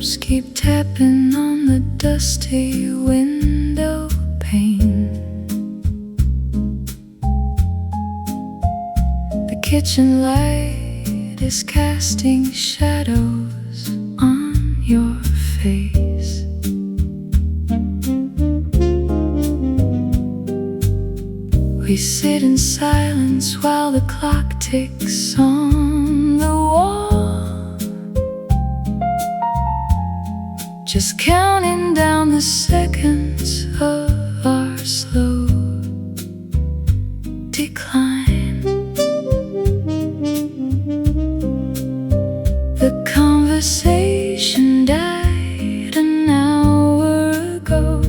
raindrops keep tapping on the dusty window pane. The kitchen light is casting shadows on your face. We sit in silence while the clock ticks on the wall, just counting down the seconds of our slow decline. The conversation died an hour ago,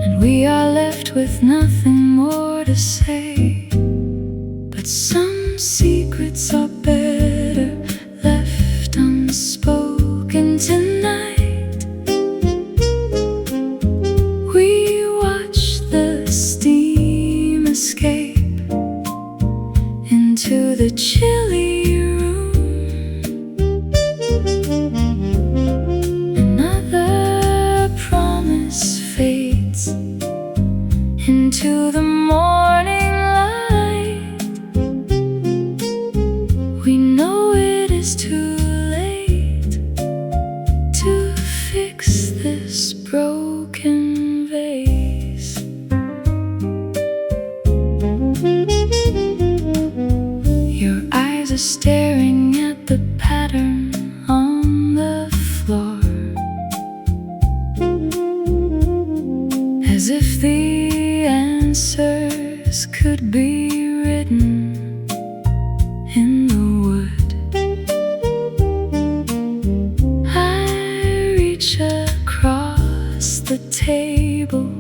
and we are left with nothing more to say. But some secrets are better left unspoken tonight. We watch the steam escape into the chilly room. Another promise fades into the morning light. We know it is too late to fix this broken vase. Your eyes are staring at the pattern on the floor, as if the answers could be written in the wood. I reach across the table,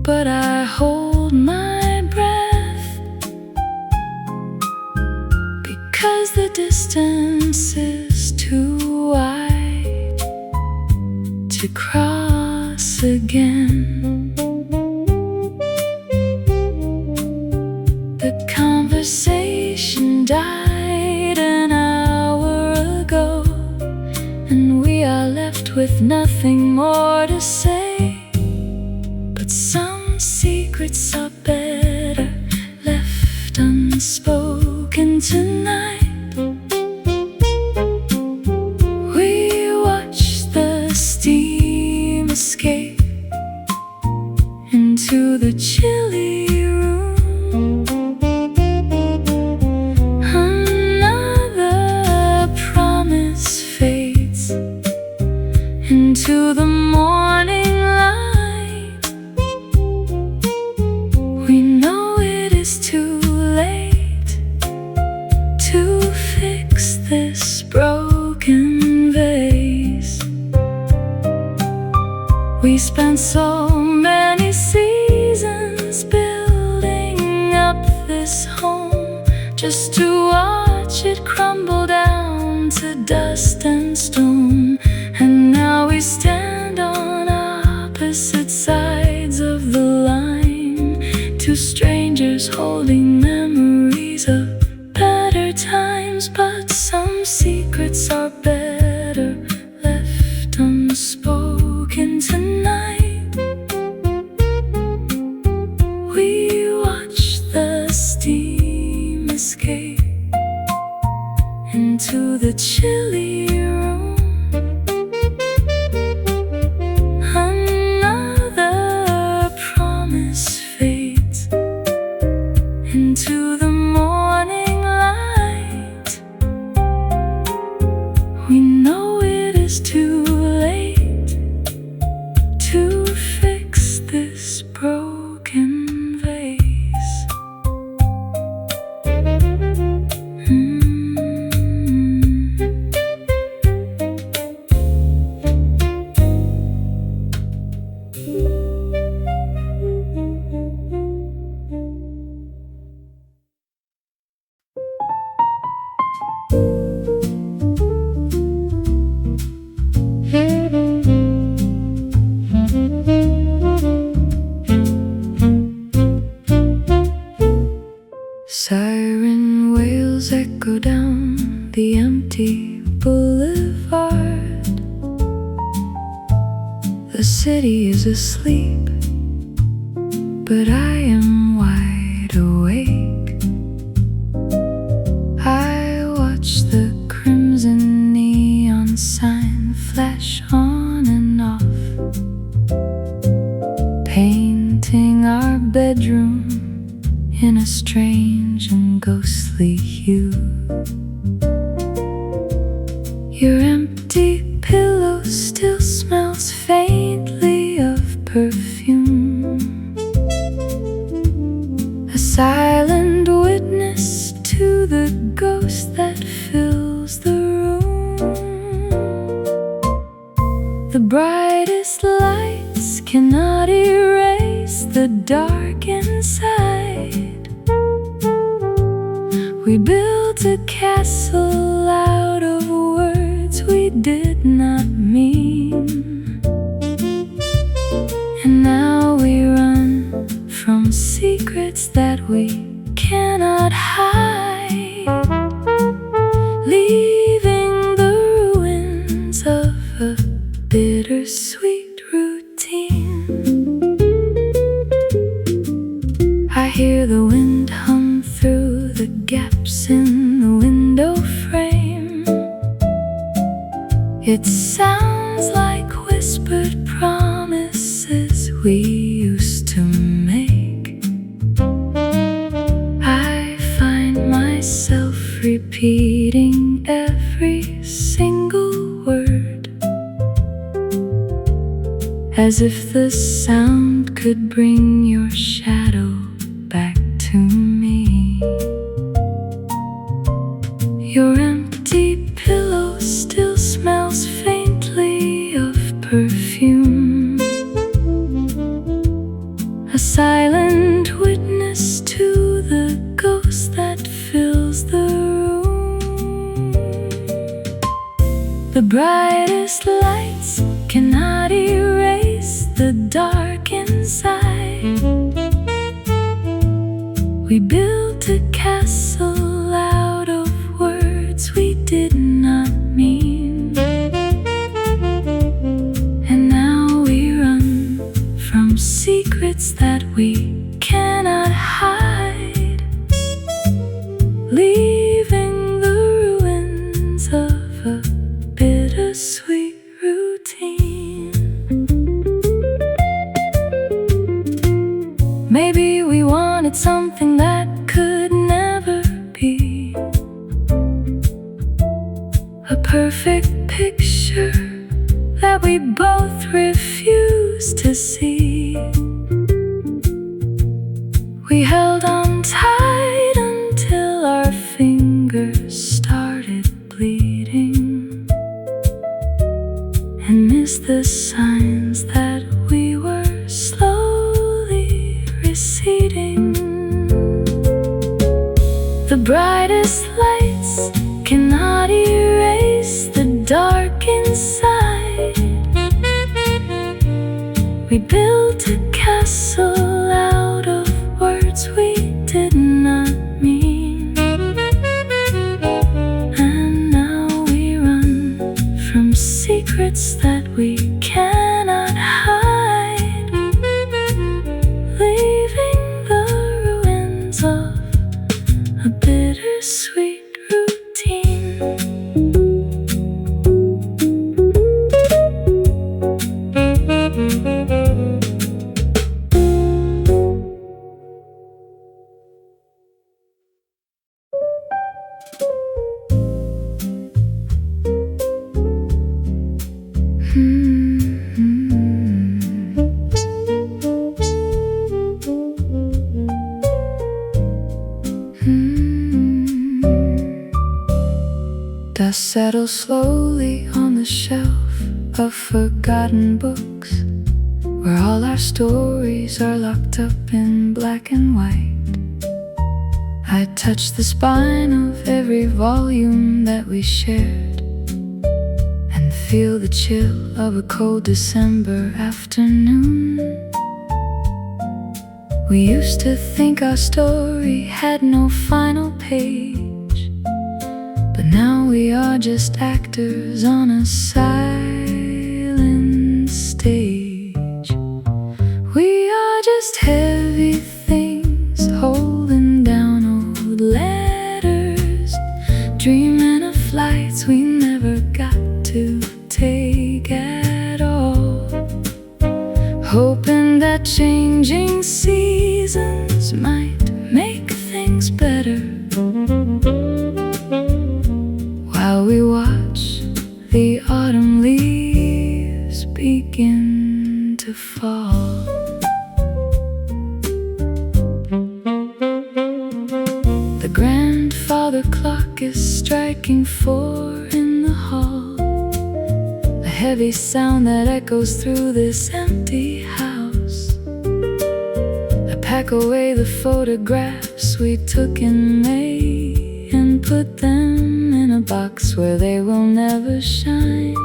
but I hold my breath, because the distance is too wide to cross again. The conversation died an hour ago, and we are left with nothing more to say. But some secrets are better left unspoken tonight. We watch the steam escape into the chilly room. Another promise fades into the morning light. We know it is too late to fix this broken vase. We spent so many seasons building up this home, just to watch it crumble down to dust and stone. And now we stand on opposite sides of the line, two strangers holding memories of better times. But some secrets are better left unspoken tonight. We watch the steam escape into the chilly room. Another promise fades into the morning light. We know it is too late to fix this broken vase. city is asleep, but I am wide awake. I watch the crimson neon sign flash on and off, painting our bedroom in a strange and ghostly hue. Your empty pillow still smells faintly of perfume, a silent witness to the ghost that fills the room. The brightest lights cannot erase the dark inside. We built a castle out of words we did not mean, and now we run from secrets that we cannot hide, leaving the ruins of a bittersweet routine. I hear the wind hum through the gaps in the window frame. It sounds like whispered promises we used to make. I find myself repeating every single word, as if the sound could bring your shadow back to me. Your empty pillow still smells faintly of perfume, a silent witness to the ghost that fills the room. The brightest lights cannot erase the dark inside. We built a castle out of words we did not mean, and now we run from secrets that we cannot hide, leaving the ruins of a bittersweet routine. Maybe we wanted something that could never be, a perfect picture that we both refuse to see. We held on tight until our fingers started bleeding, and missed the signs that we were slowly receding. The brightest lights cannot erase the dark inside. We built a castle out of words we did not mean, and now we run from secrets that we cannot hide, leaving the ruins of a bittersweet routine. Dust settles slowly on the shelf of forgotten books, where all our stories are locked up in black and white. I touch the spine of every volume that we shared, and feel the chill of a cold December afternoon. We used to think our story had no final page, but now we are just actors on a silent stage. take at all, hoping that changing seasons might make things better. While we watch the autumn leaves begin to fall. The grandfather clock is striking 4 in the hall, a heavy sound that echoes through this empty house. I pack away the photographs we took in May and put them in a box where they will never shine.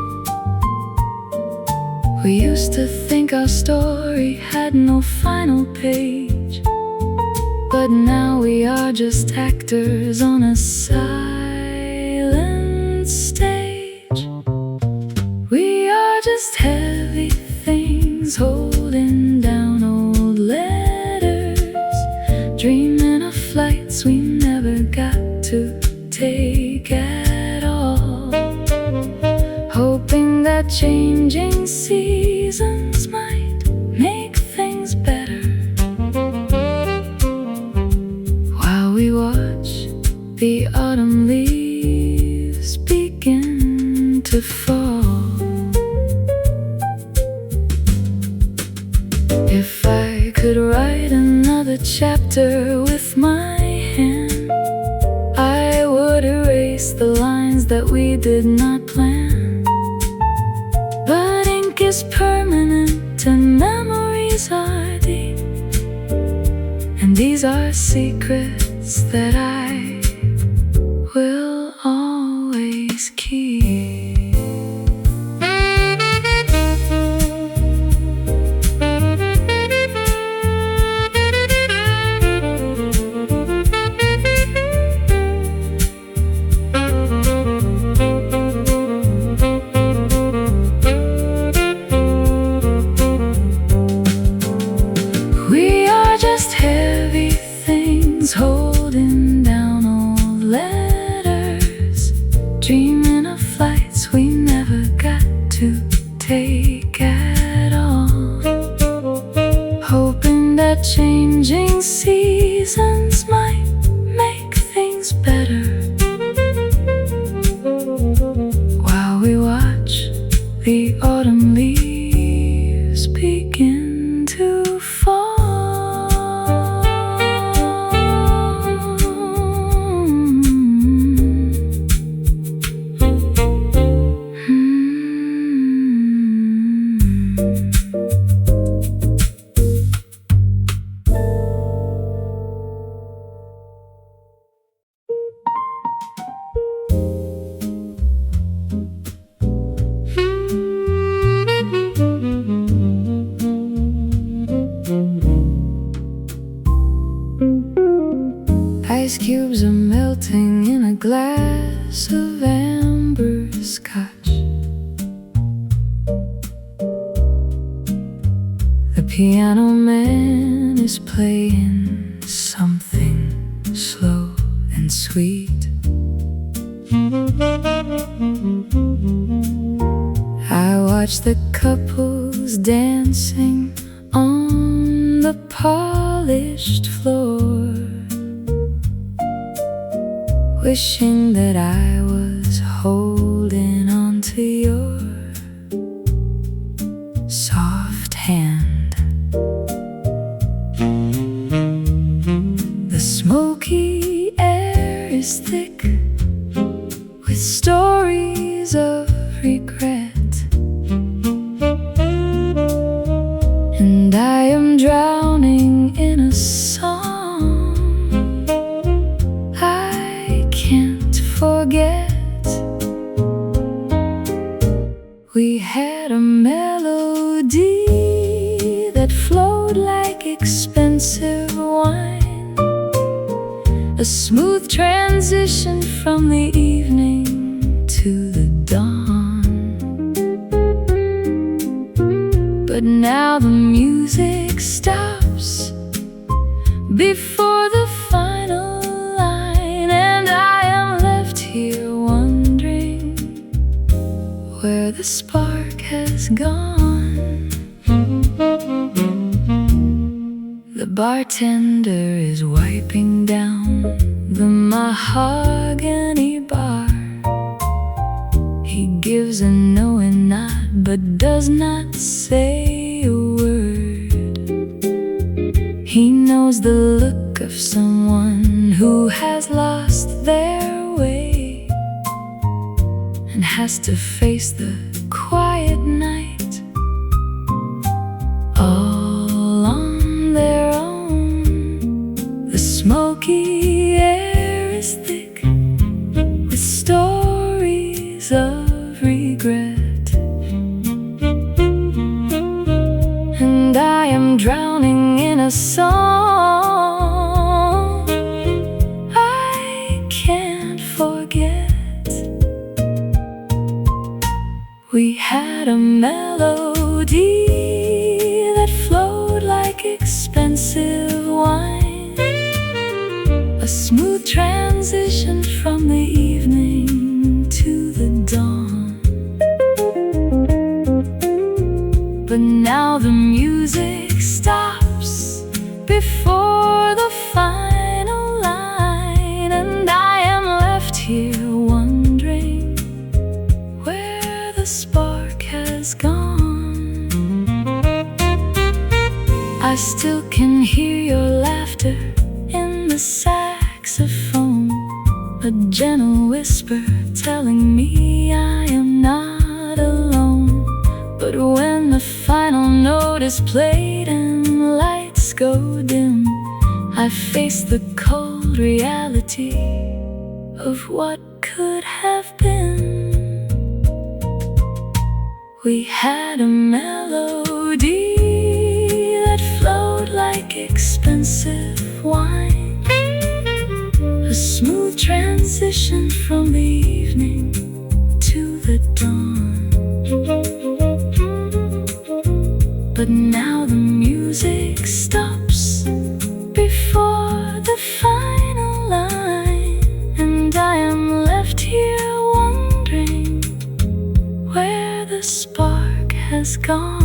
We used to think our story had no final page, but now we are just actors on a silent stage. We are just heavy things holding down old letters, dreaming of flights we never got to take at all, hoping that changing seasons might make things better. While we watch the autumn leaves begin to fall. If I could write another chapter with my hand, I would erase the lines that we did not plan. But ink is permanent and memories are deep, and these are secrets that I will always keep. Holding down old letters, dreaming of flights we never got to take at all, hoping that changing seasons might make things better. While we watch the autumn leaves begin to fall. Ice cubes are melting in a glass of amber scotch. The piano man is playing something slow and sweet. I watch the couples dancing on the polished floor, wishing that I was holding on to your soft hand. The smoky air is thick with stories of regret, and I am drowning in a song forget. We had a melody that flowed like expensive wine, a smooth transition from the evening to the dawn. But now the music stops before the final line, and I am left here wondering where the the spark has gone. The bartender is wiping down the mahogany bar. He gives a knowing nod but does not say a word. He knows the look of someone who has lost their way and has to face the quiet night all on their own. The smoky air is thick with stories of regret, and I am drowning in a song I can't forget. We had a melody that flowed like expensive wine, a smooth transition from the evening to the dawn. But now the music stops before the final line, and I am left here wondering where the spark has gone. I still can hear your laughter in the saxophone, a gentle whisper telling me I am not alone. But when the final note is played and lights go dim, I face the cold reality of what could have been. We had a melody that flowed like expensive wine, a smooth transition from the evening to the dawn. But now the music stops before the final line, and I am left here wondering where the spark has gone.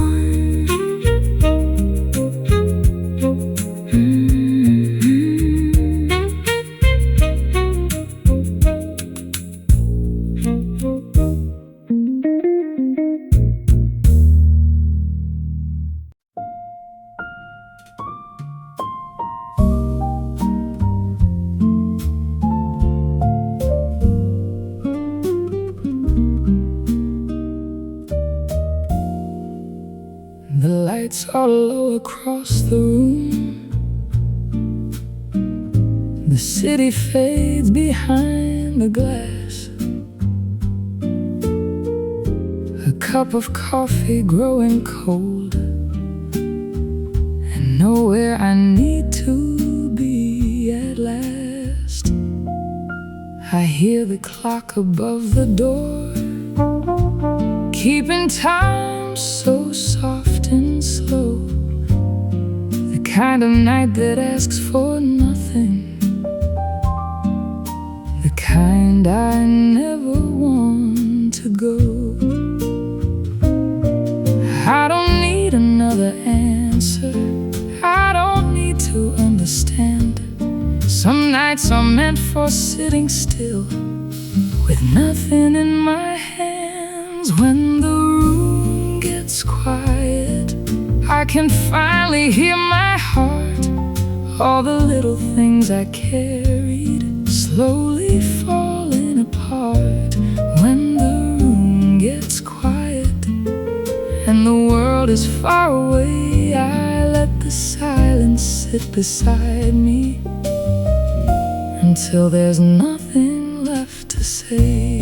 The lights are low across the room. The city fades behind the glass. A cup of coffee growing cold, and nowhere I need to be at last. I hear the clock above the door, keeping time so soft and slow. The kind of night that asks for nothing, the kind I never want to go. I don't need another answer, I don't need to understand. Some nights are meant for sitting still with nothing in my hands. When the room gets quiet, I can finally hear my heart. All the little things I carried slowly falling apart. When the room gets quiet and the world is far away, I let the silence sit beside me until there's nothing left to say.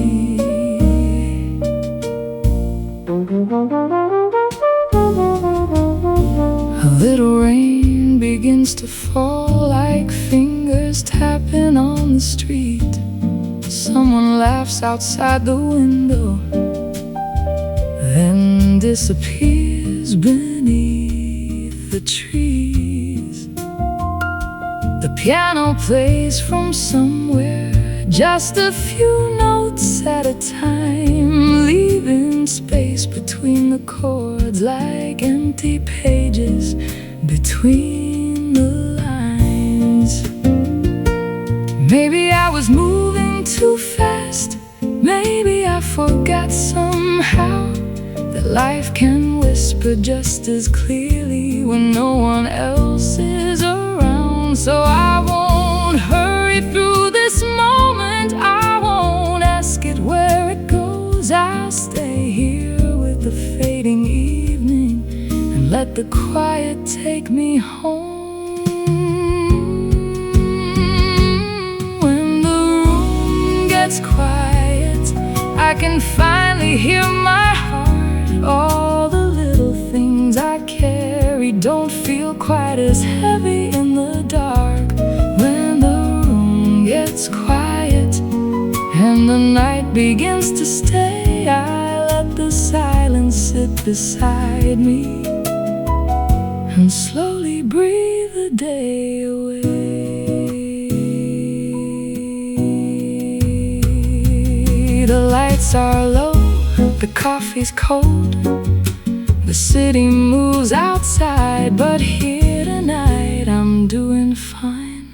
A little rain begins to fall like fingers tapping on the street. Someone laughs outside the window, then disappears beneath the trees. The piano plays from somewhere, just a few notes at a time, leaving leaving space between the chords, like empty pages between the lines. Maybe I was moving too fast, maybe I forgot somehow that life can whisper just as clearly when no one else is around. So I won't hurry through this moment, I won't ask it where it goes. I'll stay here with the fading evening and let the quiet take me home. When the room gets quiet, I can finally hear my heart. All the little things I carry don't feel quite as heavy in the dark. When the room gets quiet and the night begins to stay, I let the silence sit beside me and slowly breathe the day away. The lights are low, the coffee's cold, the city moves outside, but here tonight I'm doing fine,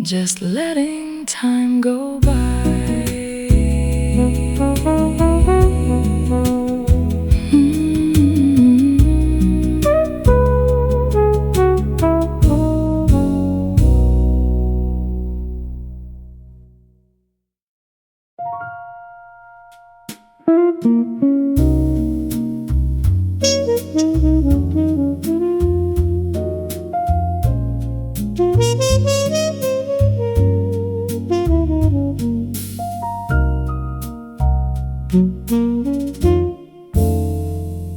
just letting time go by.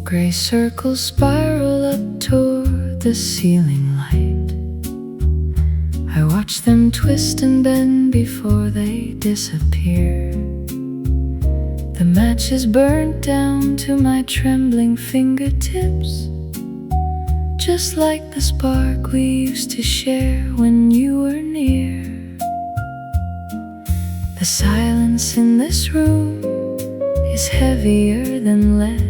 Gray circles spiral up toward the ceiling light. I watch them twist and bend before they disappear. The match is burnt down to my trembling fingertips, just like the spark we used to share when you were near. The silence in this room is heavier than lead.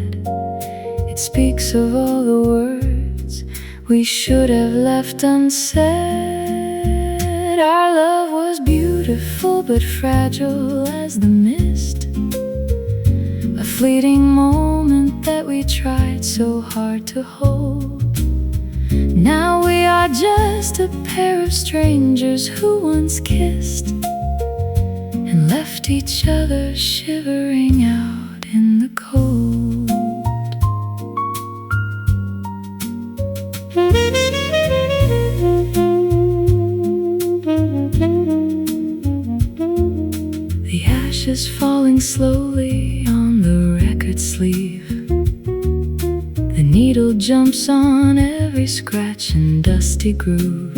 It speaks of all the words we should have left unsaid. Our love was beautiful but fragile as the mist, a fleeting moment that we tried so hard to hold. Now we are just a pair of strangers who once kissed and left each other shivering out in the cold. The ashes falling slowly on the record sleeve. The needle jumps on every scratch and dusty groove.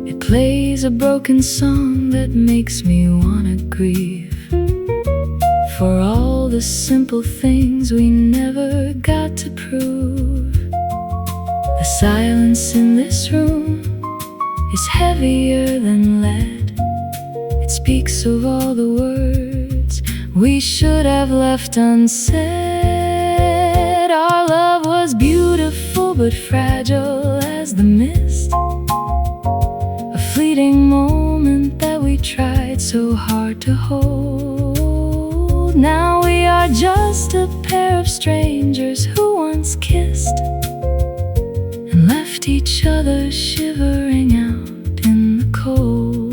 It plays a broken song that makes me wanna grieve for all the simple things we never got to prove. The silence in this room is heavier than lead. It speaks of all the words we should have left unsaid. Our love was beautiful but fragile as the mist, a fleeting moment that we tried so hard to hold. Now we are just a pair of strangers who once kissed and left each other shivering out in the cold.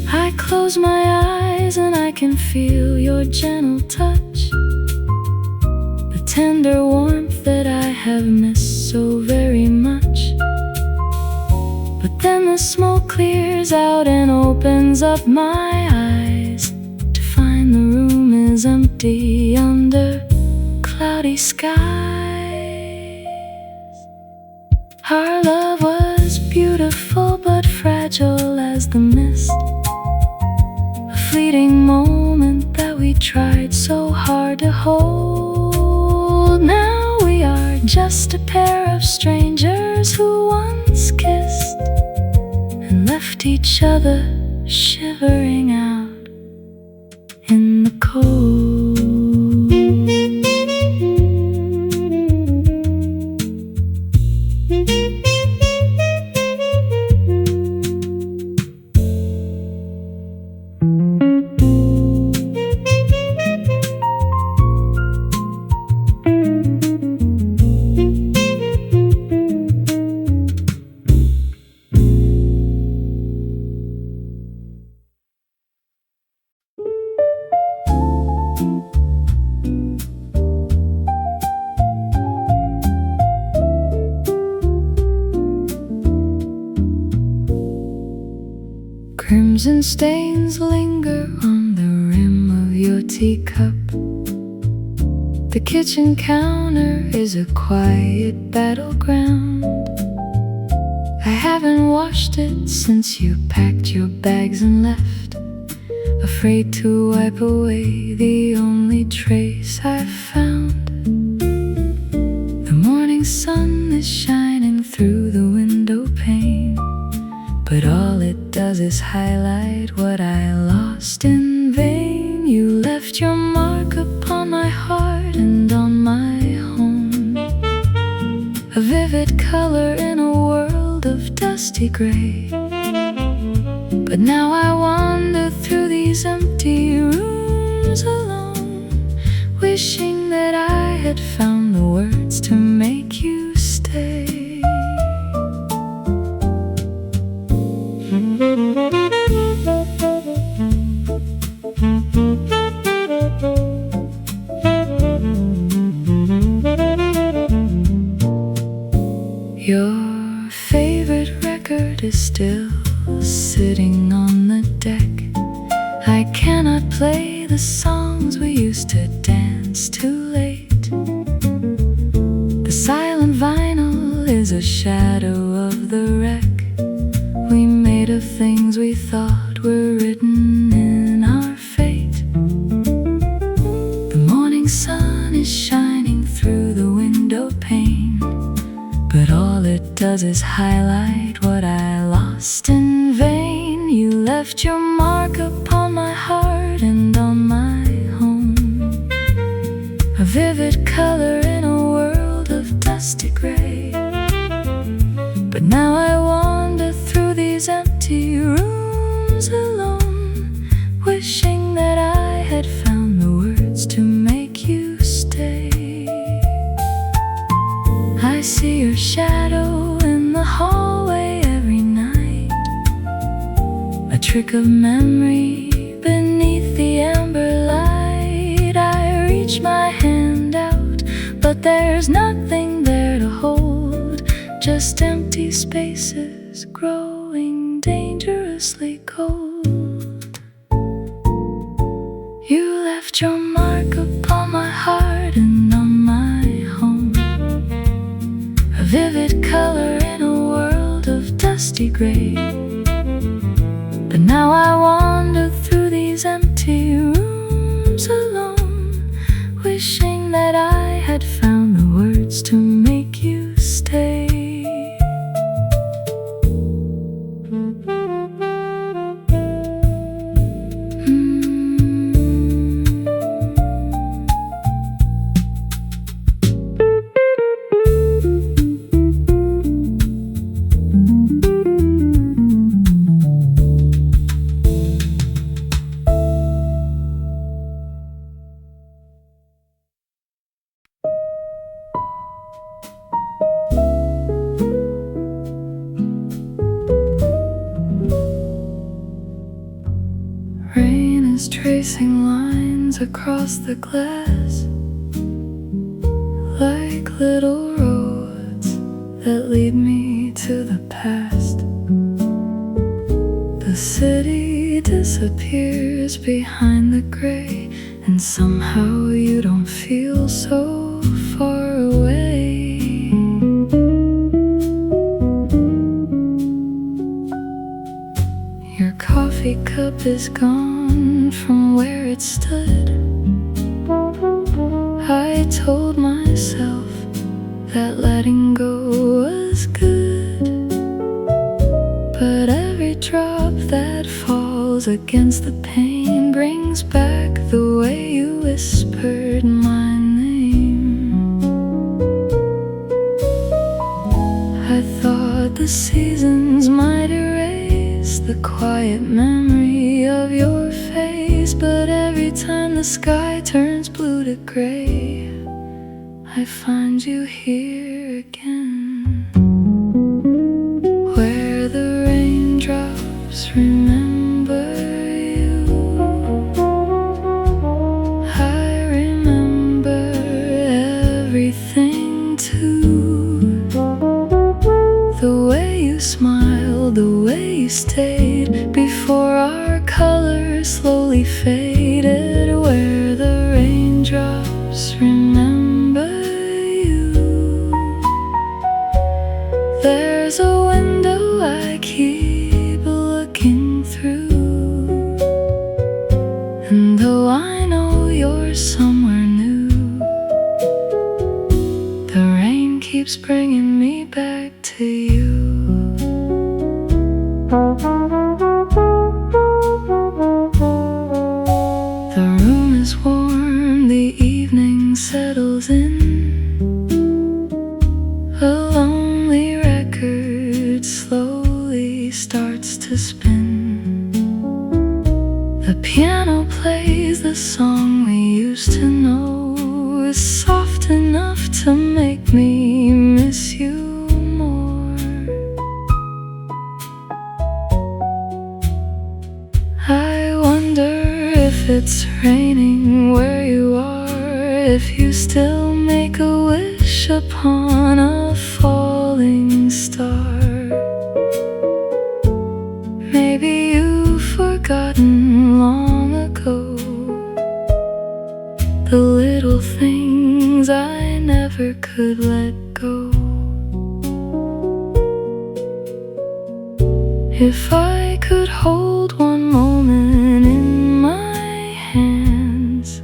I close my eyes and I can feel your gentle touch, the tender warmth that I have missed so very much. But then the smoke clears out and opens up my eyes to find the room is empty under cloudy skies. Our love was beautiful but fragile as the mist, a fleeting moment that we tried so hard to hold. Now we are just a pair of strangers who once kissed and left each other shivering out in the cold. Crimson stains linger on the rim of your teacup. The kitchen counter is a quiet battleground. I haven't washed it since you packed your bags and left, afraid to wipe away the only trace I've found. The morning sun is shining through the window pane, but all it does is highlight what I lost in vain. You left your mark upon my heart and on my home, a vivid color in a world of dusty gray. But now I wander through these empty rooms alone, wishing that I had found the words to make you stay. Your favorite record is still sitting on the deck. I cannot play the songs we used to dance too late. The silent vinyl is a shadow of the wreck we made of things we thought were written in our fate. The morning sun is shining through the window pane, but all it does is highlight what I lost in vain. You left your mark upon my heart and on my home, a vivid color in a world of dusty gray. But now I wander through these empty rooms alone, wishing that I had found the words to make you stay. I see your shadow in the hallway every night, a trick of memory beneath the amber light. I reach my hand out, but there's nothing there to hold, just empty spaces growing dangerously cold. You left your mark upon my heart and on my home, a vivid color in a world of dusty gray. But now I wander through these empty rooms alone, wishing that I had found the words to make you stay. Rain is tracing lines across the glass, like little roads that lead me to the past. The city disappears behind the gray, and somehow you don't feel so far away. Your coffee cup is gone from where it stood, told myself that letting go was good, but every drop that falls against the pane brings back the way you whispered my name. I thought the seasons might erase the quiet memory of your face, but every time the sky turns blue to gray, I find you here again, where the raindrops remember you. I remember everything too, the way you smiled, the way you stayed before our colors slowly faded, where the raindrops remember you. There's a window I keep looking through, and though I know you're somewhere new, the rain keeps bringing me back to you. The room is warm, the evening settles in. A lonely record slowly starts to spin. The piano plays the song we used to know, is soft enough to make me miss you more. I wonder if it's raining where you are, if you still make a wish upon a falling star. Maybe you've forgotten long ago the little things I never could let go. If I could hold one moment in my hands,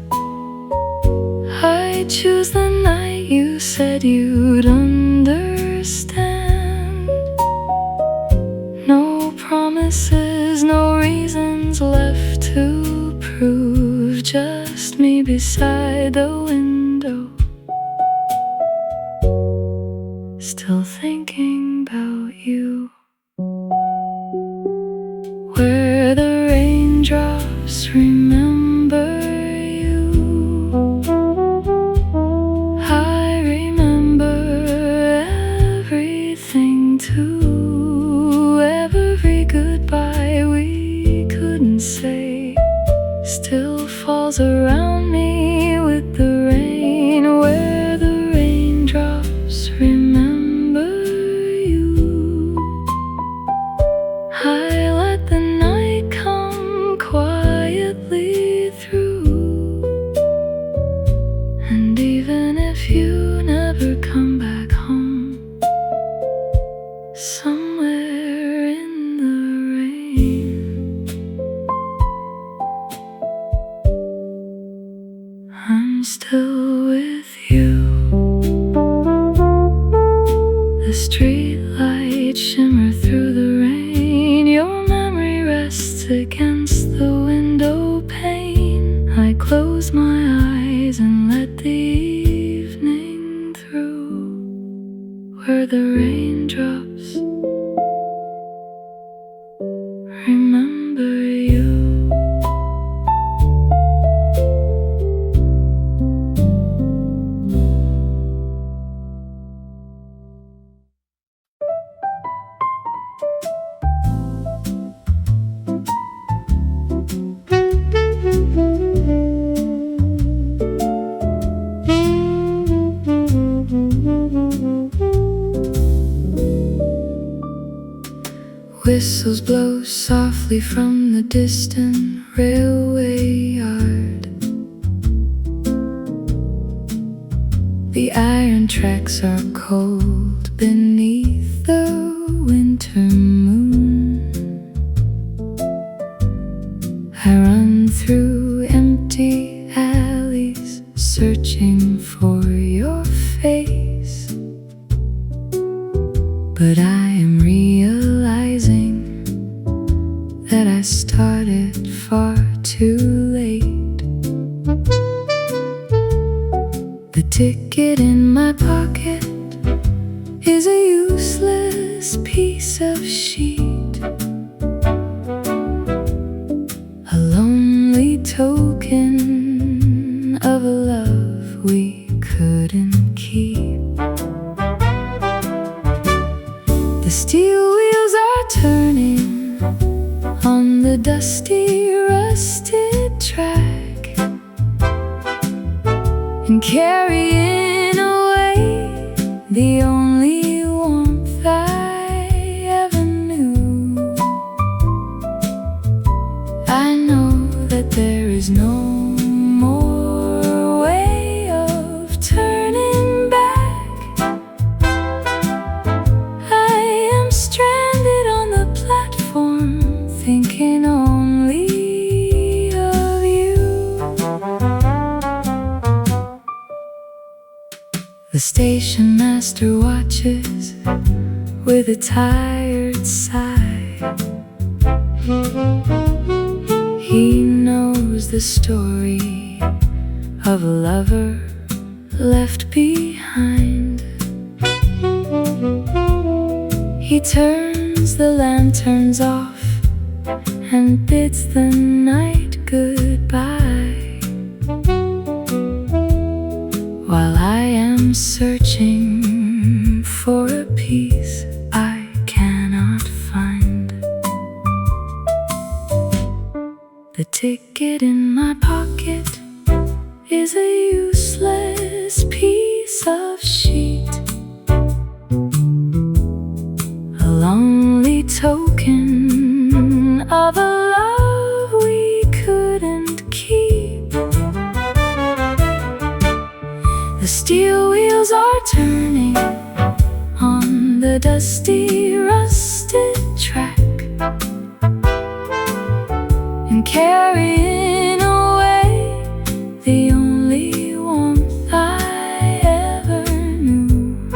I'd choose the night you said you'd understand. No promises, no reasons left to prove, just me beside the window, still thinking about you, where the raindrops remember you. I remember everything too, every goodbye we couldn't say still falls around me with the rain, where the raindrops remember you. I let the night come quietly through, and even if you never come back home, somewhere in the rain, I'm still with you. The street lights shimmer through the rain, your memory rests against the window pane. I close my eyes and let the evening through, where the raindrops remember you. Whistles blow softly from the distant railway yard. The iron tracks are cold beneath the winter moon. I run through empty alleys searching for you. But I am realizing that I started far too late. The ticket in my pocket is a useless piece of sheet, a lonely token of a love we couldn't keep. The steel wheels are turning on the dusty, rusted track and carrying away the only warmth I ever knew. I know that there is no more way of turning back. I am stranded on the platform, thinking only of you. The station master watches with a tired sigh. He knows the story of a lover left behind. He turns the lanterns off and bids the night goodbye, while I am searching for a piece I cannot find. The ticket in my pocket is a useless piece of sheet, a lonely token of a love we couldn't keep. The steel wheels are turning on the dusty, rusted track and carrying away the only warmth I ever knew.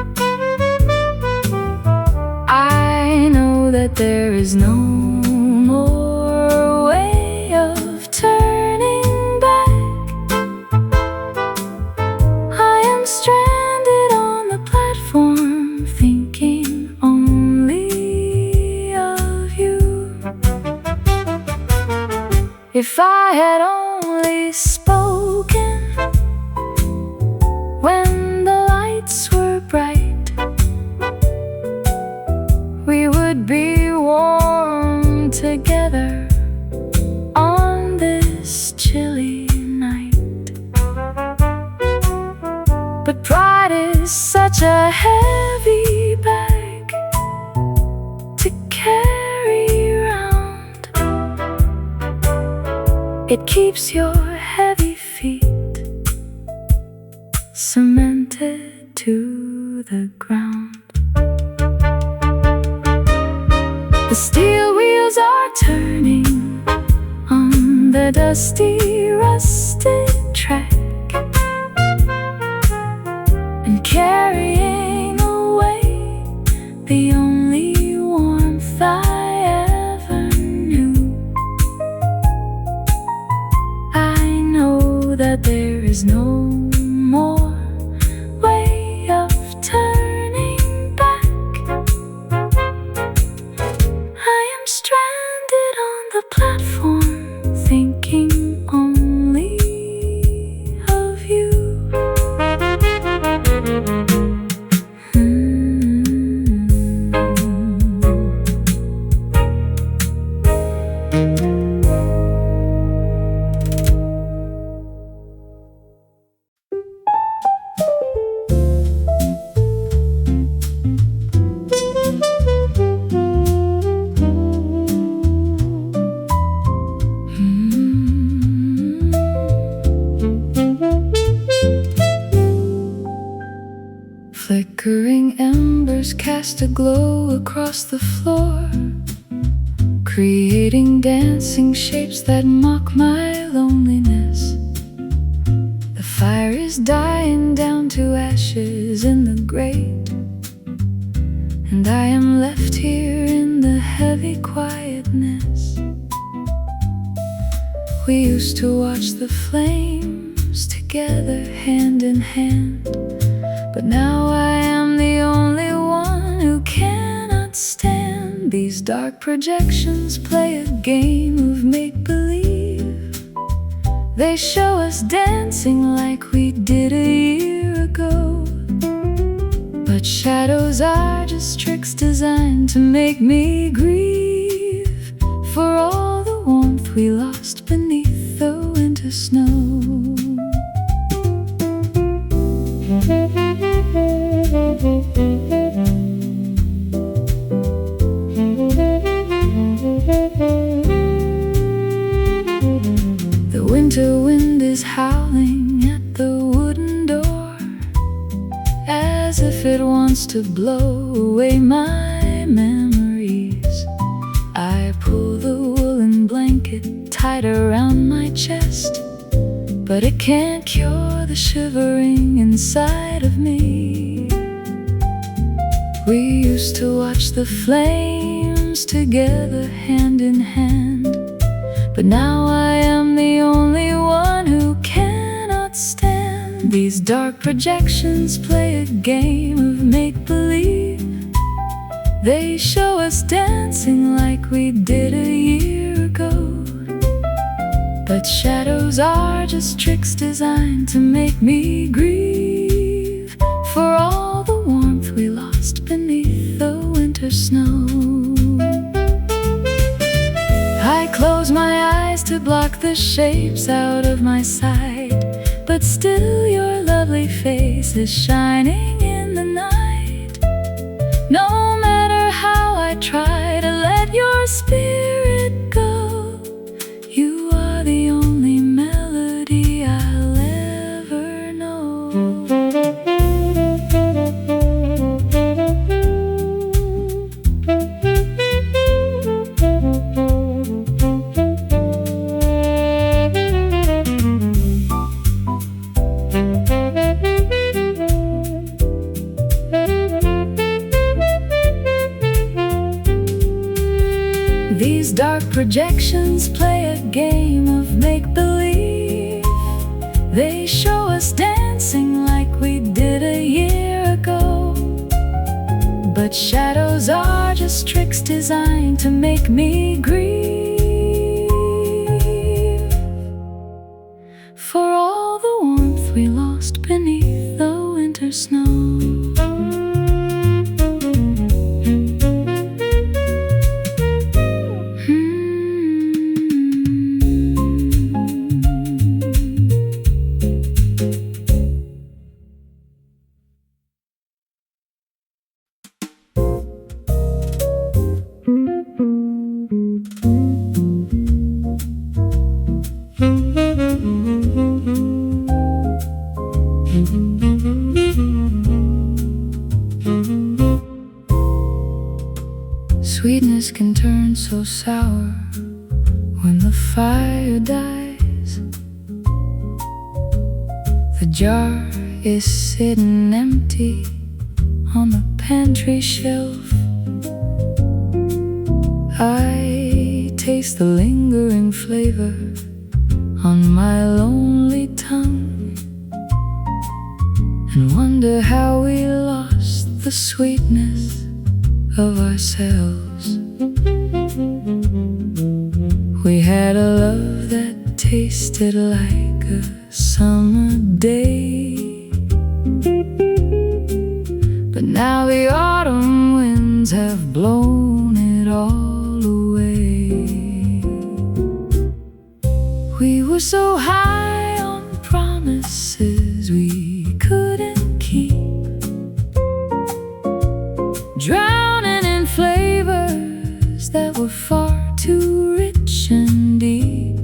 I know that there is no more way of turning back. I am stranded on the platform, thinking only of you. If I had only spoken when the lights were bright, we would be warm together on this chilly night. But pride is such a heavy bag to carry around. It keeps your heavy feet cemented to the ground. The steel wheels are turning on the dusty, rusted track and carrying away the only warmth I ever knew. I know that there is no more way of turning back. I am stranded on the platform, thinking only of you. Flickering embers cast a glow across the floor, creating dancing shapes that mock my loneliness. The fire is dying down to ashes in the grate, and I am left here in the heavy quietness. We used to watch the flames together, hand in hand, but now I am the only one who cannot stand. These dark projections play a game of make-believe. They show us dancing like we did a year ago, but shadows are just tricks designed to make me grieve for all the warmth we lost beneath the winter snow. The winter wind is howling at the wooden door, as if it wants to blow away my memories. I pull the woolen blanket tight around my chest, but it can't cure the shivering inside of me. We used to watch the flames together, hand in hand, but now I am the only one who cannot stand. These dark projections play a game of make-believe. They show us dancing like we did a year ago, but shadows are just tricks designed to make me grieve for all the warmth we lost beneath the winter snow. I close my eyes to block the shapes out of my sight, but still your lovely face is shining in the night. No matter how I try to let your spirit go, you are the only melody I'll ever know. These dark projections play a game of make-believe. They show us dancing like we did a year ago, but shadows are just tricks designed to make me grieve for all the warmth we lost beneath the winter snow. Sweetness can turn so sour when the fire dies. The jar is sitting empty on the pantry shelf. I taste the lingering flavor on my lonely tongue and wonder how we lost the sweetness of ourselves. We had a love that tasted like a summer day, but now the autumn winds have blown it all away. We were so high on promises we couldn't keep, drowning in flavors that were far too rich and deep.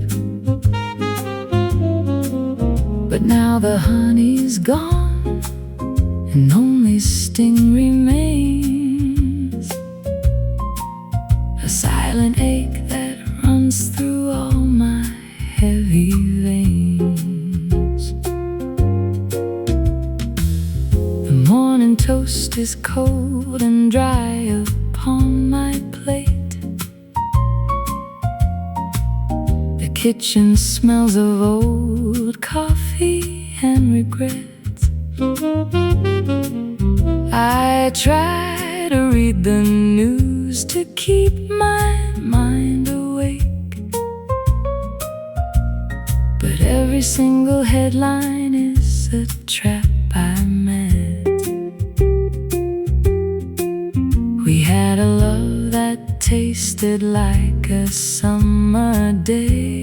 But now the honey's gone and only sting remains, a silent ache that runs through all my heavy veins. The morning toast is cold and dry upon my plate. The kitchen smells of old coffee and regrets. I try to read the news to keep my mind awake, but every single headline is a trap I met. We had a love that tasted like a summer day,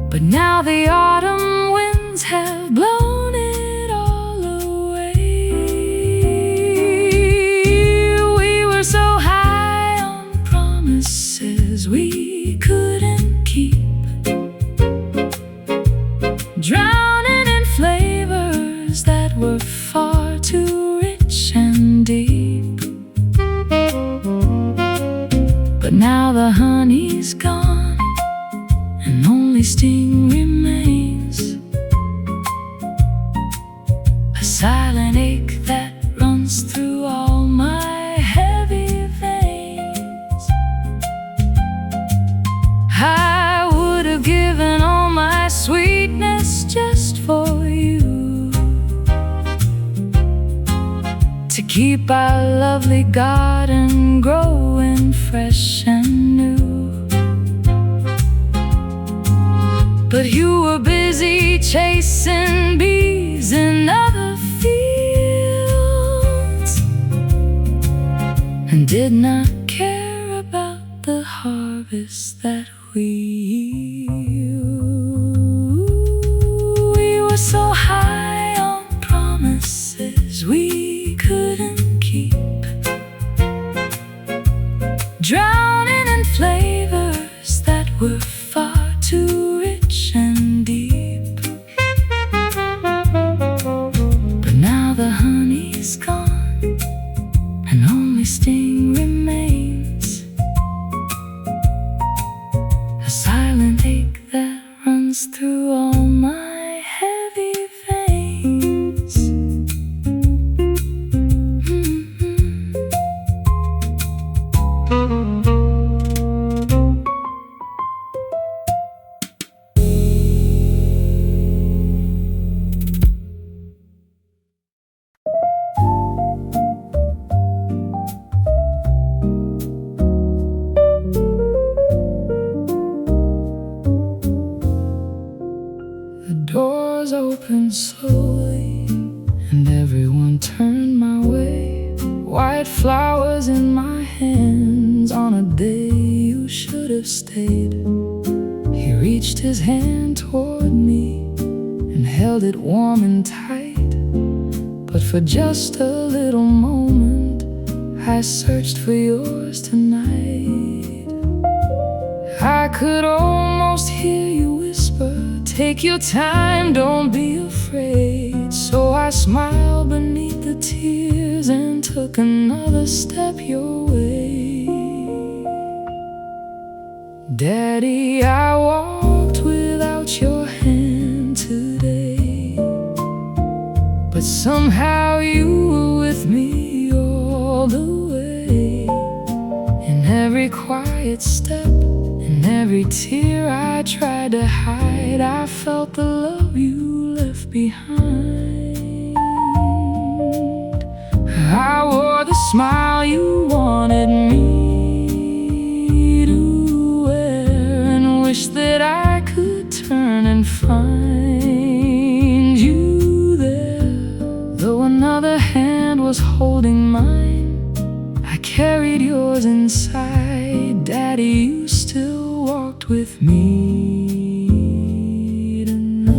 but now the autumn winds have blown it all away. We were so high on promises we couldn't keep, drowning in flavors that were far too rich and deep. But now the honey's gone and only sting remains, a silent ache that runs through all my heavy veins. I would have given all my sweetness just for you, to keep our lovely garden growing fresh and new. But you were busy chasing bees in other fields, and did not care about the harvest that we yield. We were so high on promises we couldn't keep, drowning in flavors that were far too rich and deep. But now the honey's gone and only sting remains, a silent ache that runs through all my heavy veins. The doors opened slowly and everyone turned my way. White flowers in my hands on a day you should have stayed. He reached his hand toward me and held it warm and tight, but for just a little moment I searched for yours tonight. I could almost hear you whisper, take your time, don't be afraid. So I smiled beneath the tears and took another step your way. Daddy, I walked without your hand today, but somehow you were with me all the way. In every quiet step, in every tear I tried to hide, I felt the love you left behind. I wore the smile you wanted me to wear, and wished that I could turn and find you there. Though another hand was holding mine, I carried yours inside. Daddy, you still walked with me tonight.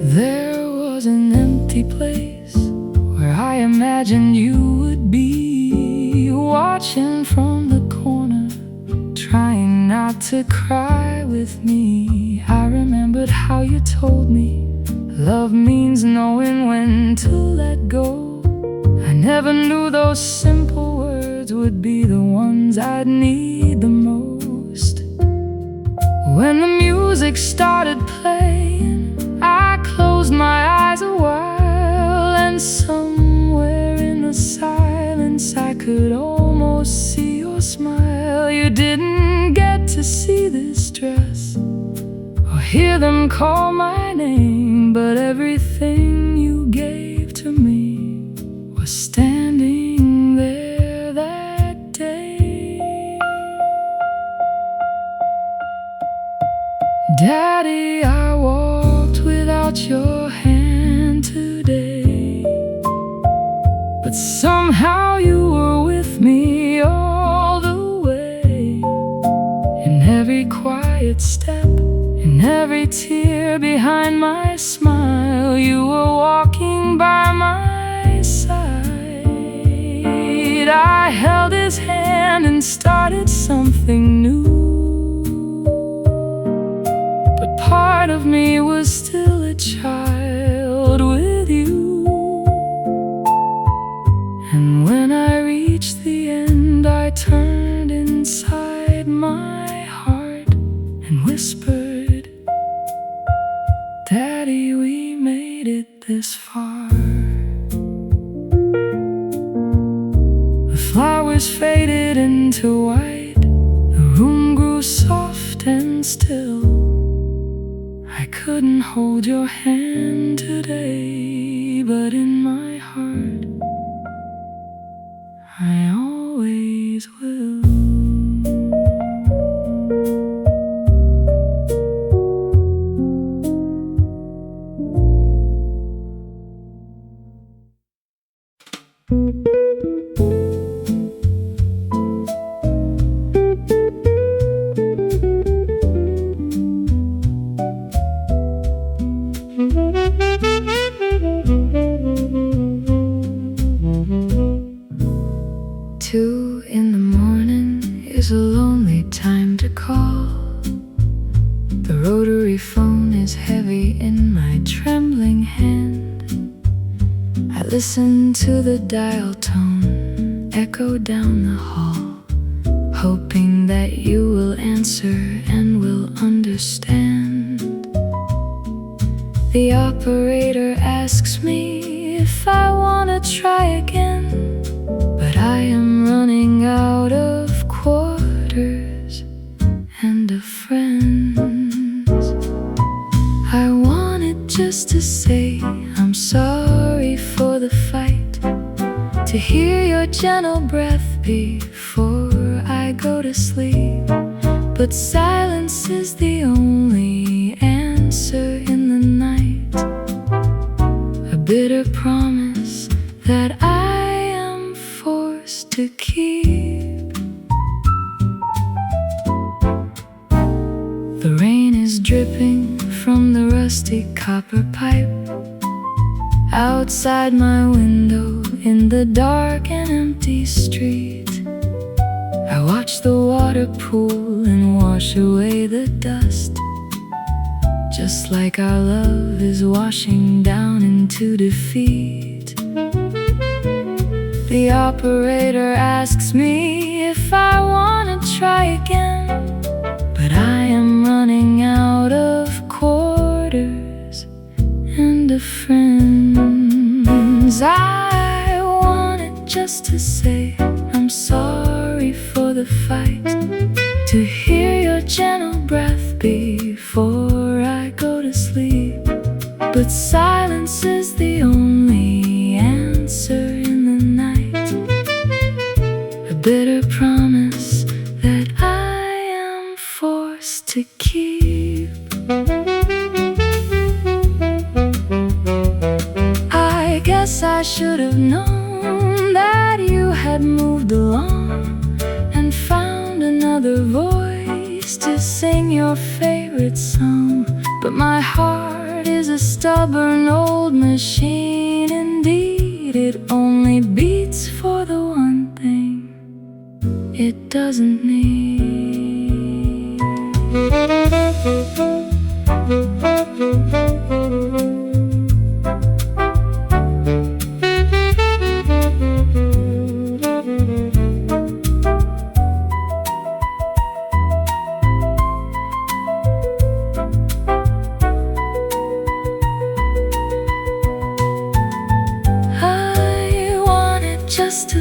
There was an empty place where I imagined you would be, watching from the corner, trying not to cry with me. I remembered how you told me love means knowing when to go. I never knew those simple words would be the ones I'd need the most. When the music started playing, I closed my eyes a while, and somewhere in the silence I could almost see your smile. You didn't get to see this dress or hear them call my name, but everything you gave to me was standing there that day. Daddy, I walked without your hand today, but somehow you were with me all the way. In every quiet step, in every tear behind my smile, you were walking by my side. I held his hand and started something new, but part of me was still a child with you. And when I reached the end, I turned inside my heart and whispered, Daddy, we made it this far. The flowers faded into white, the room grew soft and still. I couldn't hold your hand today, but in my heart I always will. 2 in the morning is a lonely time to call. The rotary phone is heavy in my trembling hand. I listen to the dial tone echo down the hall, hoping that you will answer and will understand. The operator asks me if I wanna try again, but I am running out of quarters and of friends. I wanted just to say I'm sorry for the fight, to hear your gentle breath before I go to sleep. But silence is the only answer in the night, a bitter promise that I am forced to keep. The rain is dripping from the rusty copper pipe outside my window in the dark and empty street. I watch the water pool and wash away the dust, just like our love is washing down into defeat. The operator asks me if I wanna try again, but I am running out of quarters and of friends. I wanted just to say I'm sorry for the fight, to hear your gentle breath before I go to sleep. But silence is the only answer in the night, a bitter promise that I am forced to keep. I guess I should have known that you had moved along and found another voice to sing your favorite song. But my heart is a stubborn old machine indeed. It only beats for the one thing it doesn't need.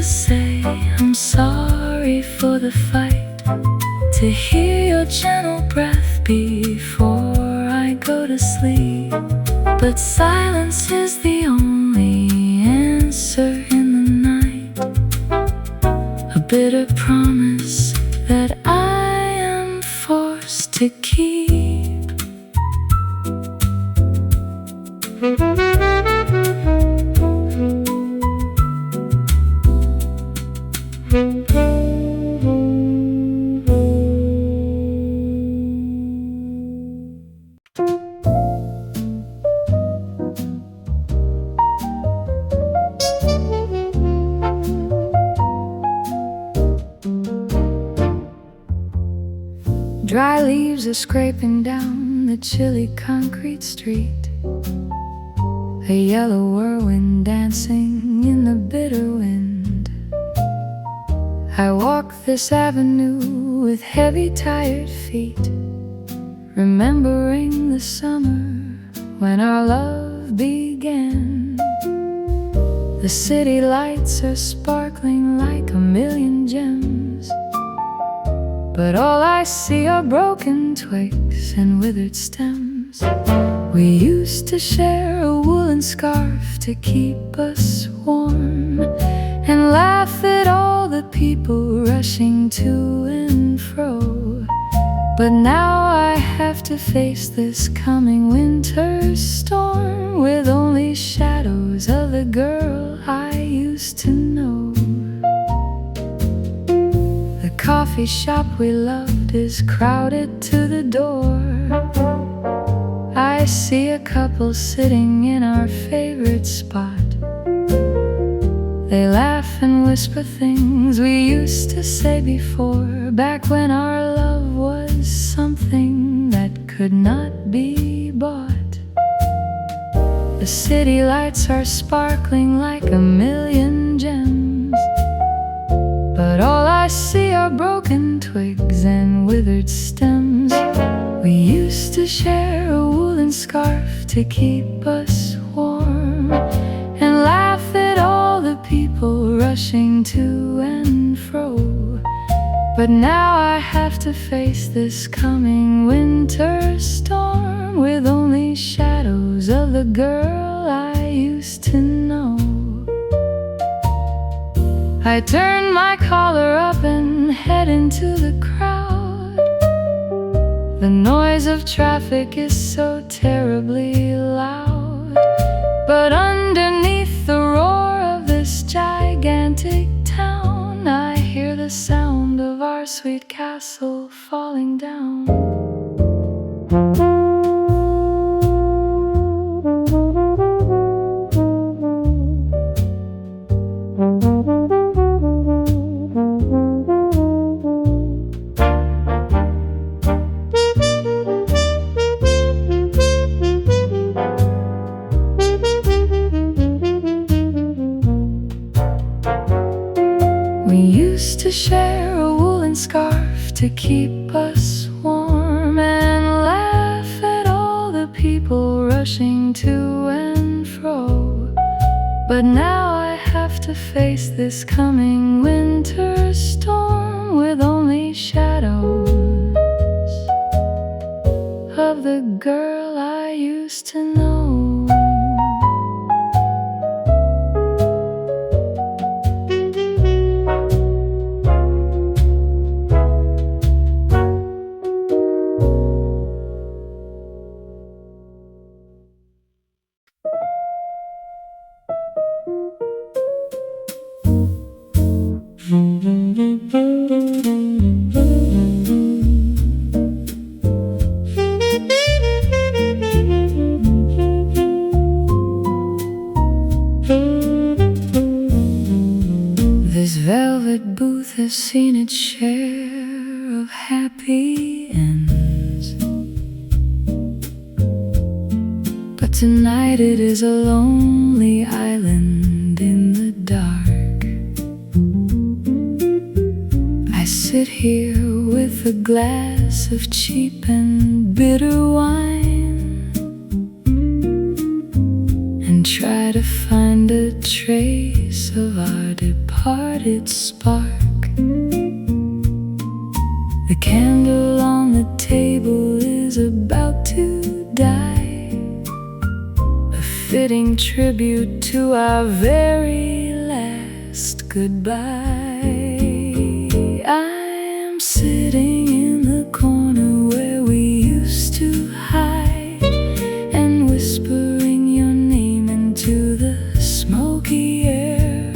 to say I'm sorry for the fight, to hear your gentle breath before I go to sleep. But silence is the only answer in the night, a bitter promise that I am forced to keep. Dry leaves are scraping down the chilly concrete street, a yellow whirlwind dancing in the bitter wind. I walk this avenue with heavy, tired feet, remembering the summer when our love began. The city lights are sparkling like a million gems, but all I see are broken twigs and withered stems. We used to share a woolen scarf to keep us warm, and laugh at all the people rushing to and fro. But now I have to face this coming winter storm, with only shadows of the girl I used to know. The coffee shop we loved is crowded to the door. I see a couple sitting in our favorite spot. They laugh and whisper things we used to say before, back when our love was something that could not be bought. The city lights are sparkling like a million gems, but all I see are broken twigs and withered stems. We used to share a woolen scarf to keep us warm, and laugh at all the people rushing to and fro. But now I have to face this coming winter storm, with only shadows of the girl I used to know. I turn my collar up and head into the crowd. The noise of traffic is so terribly loud, but underneath the roar of this gigantic town, I hear the sound of our sweet castle falling down. We used to share a woolen scarf to keep us warm, and laugh at all the people rushing to and fro. But now I have to face this coming winter storm, with only shadows of the girl I used to know. This velvet booth has seen its share of happy ends, but tonight it is a lonely island in the dark. I sit here with a glass of cheap and bitter wine, and try to find a trace of our departed spark. The candle on the table is about to die, a fitting tribute to our very last goodbye. I am sitting in the corner where we used to hide, and whispering your name into the smoky air.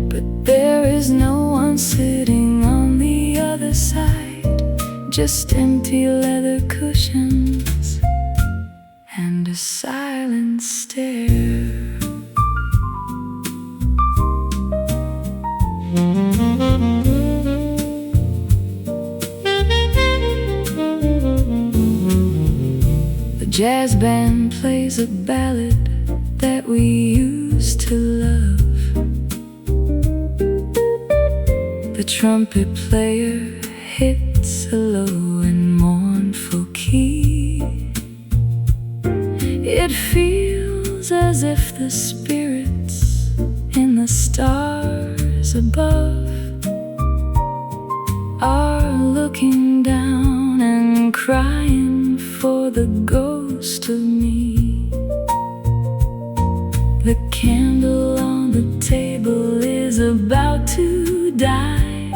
But there is no one sitting on the other side, just empty leather cushions and a silent stare. The jazz band plays a ballad that we used to love. The trumpet player hits a low and mournful key. It feels as if the spirits in the stars above are looking down and crying for the ghost of me. The candle on the table is about to die,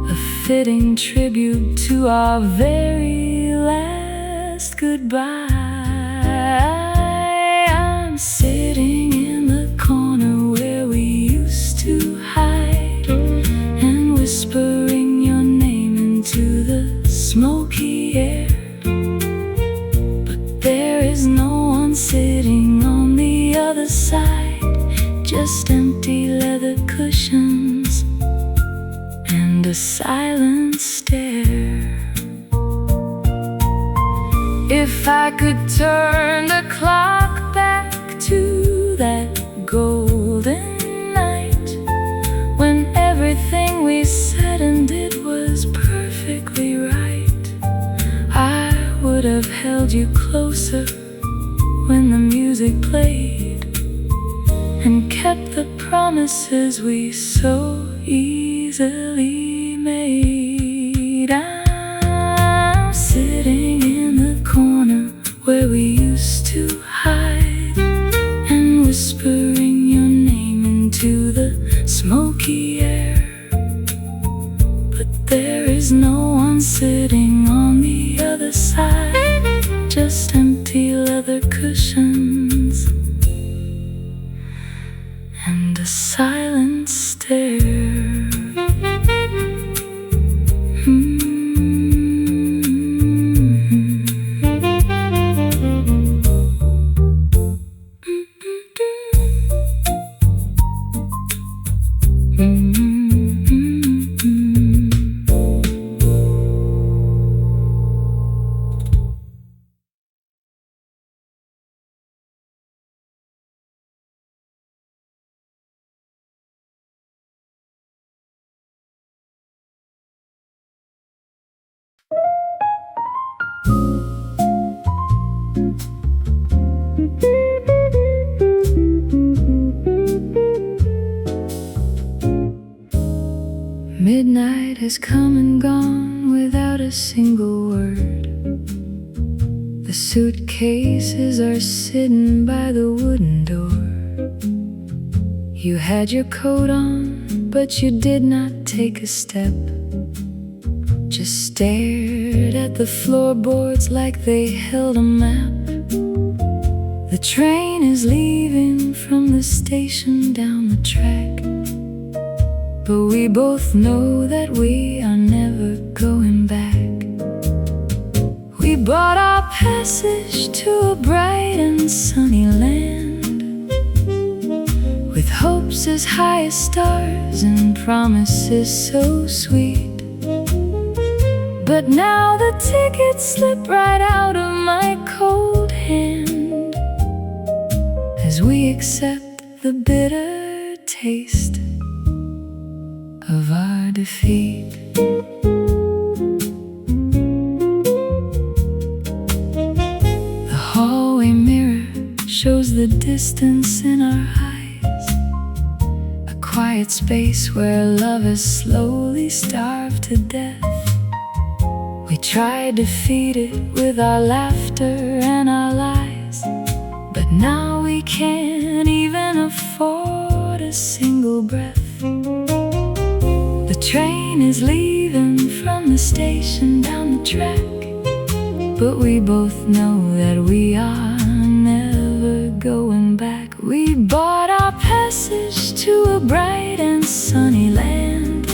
a fitting tribute to our very last goodbye. I'm sitting in the corner where we used to hide, and whispering your name into the smoky air. But there is no one sitting on the other side, just empty leather cushions and a silent stare. If I could turn the clock back to that golden night, when everything we said and did was perfectly right, I would have held you closer when the music played, and kept the promises we so easily made. I'm sitting in the corner where we used to hide, and whispering your name into the smoky air. But there is no one sitting on the other side, just empty leather cushions and a silent stare. Midnight has come and gone without a single word. The suitcases are sitting by the wooden door. You had your coat on, but you did not take a step, just stared at the floorboards like they held a map. The train is leaving from the station down the track, but we both know that we are never going back. We bought our passage to a bright and sunny land, with hopes as high as stars and promises so sweet. But now the tickets slip right out of my cold hand, as we accept the bitter taste of our defeat. The hallway mirror shows the distance in our eyes, a quiet space where love is slowly starved to death. We tried to feed it with our laughter and our lies, but now we can't even afford a single breath. The train is leaving from the station down the track, but we both know that we are never going back. We bought our passage to a bright and sunny land,